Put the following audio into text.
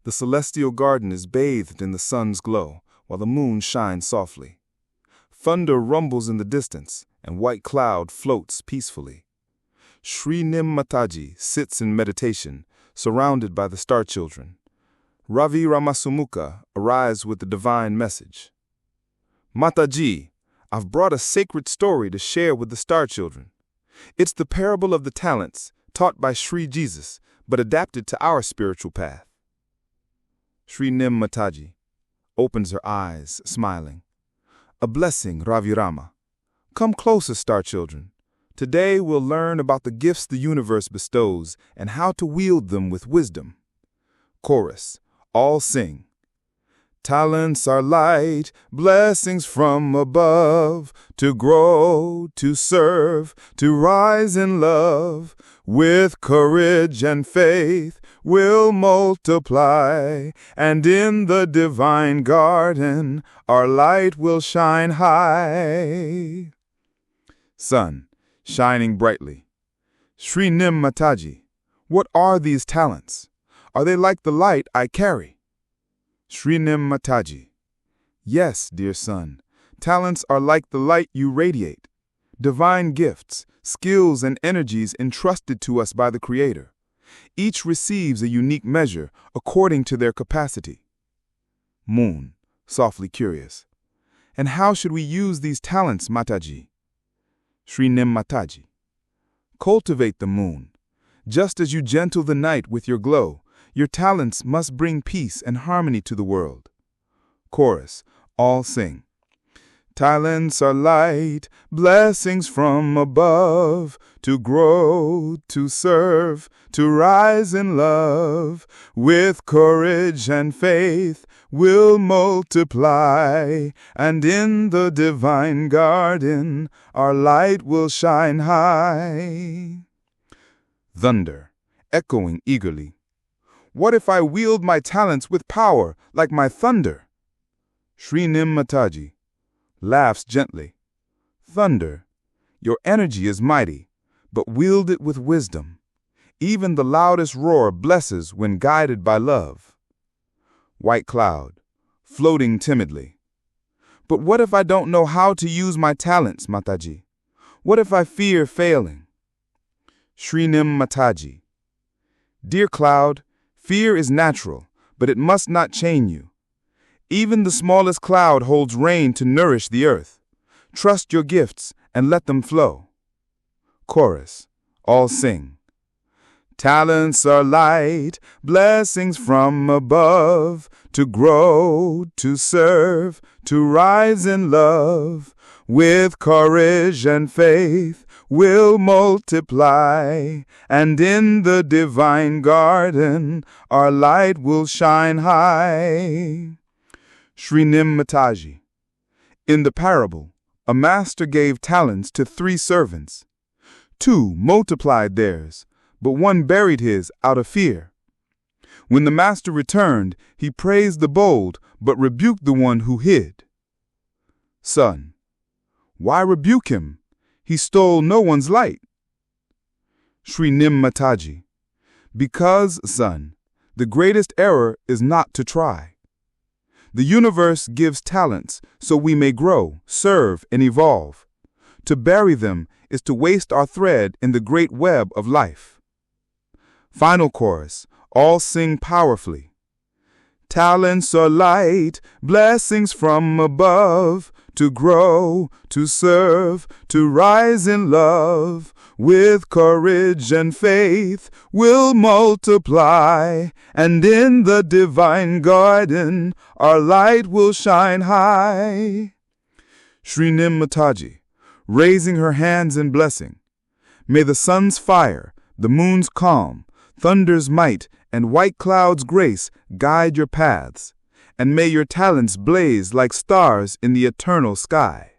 The celestial garden is bathed in the sun's glow, while the moon shines softly. Thunder rumbles in the distance, and white cloud floats peacefully. Sri Nim Mataji sits in meditation, surrounded by the star children. Ravi Ramasumukha arrives with the divine message. Mataji, I've brought a sacred story to share with the star children. It's the parable of the talents, taught by Sri Jesus, but adapted to our spiritual path. Sri Nim Mataji opens her eyes, smiling. A blessing, Ravi Rama. Come closer, star children. Today we'll learn about the gifts the universe bestows and how to wield them with wisdom. Chorus, all sing. Talents are light, blessings from above, to grow, to serve, to rise in love. With courage and faith we'll multiply, and in the divine garden our light will shine high. Sun, shining brightly. Sri Nim Mataji, what are these talents? Are they like the light I carry? Sri Nim Mataji, yes, dear son, talents are like the light you radiate, divine gifts, skills and energies entrusted to us by the Creator. Each receives a unique measure according to their capacity. Moon, softly curious, and how should we use these talents, Mataji? Sri Nim Mataji, cultivate the moon. Just as you gentle the night with your glow, your talents must bring peace and harmony to the world. Chorus, all sing. Talents are light, blessings from above, to grow, to serve, to rise in love. With courage and faith we'll multiply, and in the divine garden our light will shine high. Thunder, echoing eagerly. What if I wield my talents with power like my thunder? Sri Nim Mataji laughs gently. Thunder, your energy is mighty, but wield it with wisdom. Even the loudest roar blesses when guided by love. White cloud, floating timidly. But what if I don't know how to use my talents, Mataji? What if I fear failing? Sri Nim Mataji, dear cloud, fear is natural, but it must not chain you. Even the smallest cloud holds rain to nourish the earth. Trust your gifts and let them flow. Chorus, all sing. Talents are light, blessings from above, to grow, to serve, to rise in love. With courage and faith we'll multiply, and in the divine garden our light will shine high. Sri Nim Mataji, in the parable, a master gave talents to 3 servants. 2 multiplied theirs, but 1 buried his out of fear. When the master returned, he praised the bold, but rebuked the one who hid. Son, why rebuke him? He stole no one's light. Sri Nim Mataji, because, son, the greatest error is not to try. The universe gives talents so we may grow, serve, and evolve. To bury them is to waste our thread in the great web of life. Final chorus, all sing powerfully. Talents are light, blessings from above, to grow, to serve, to rise in love. With courage and faith we'll multiply, and in the divine garden our light will shine high. Sri Nim Mataji, raising her hands in blessing. May the sun's fire, the moon's calm, thunder's might, and white cloud's grace guide your paths, and may your talents blaze like stars in the eternal sky.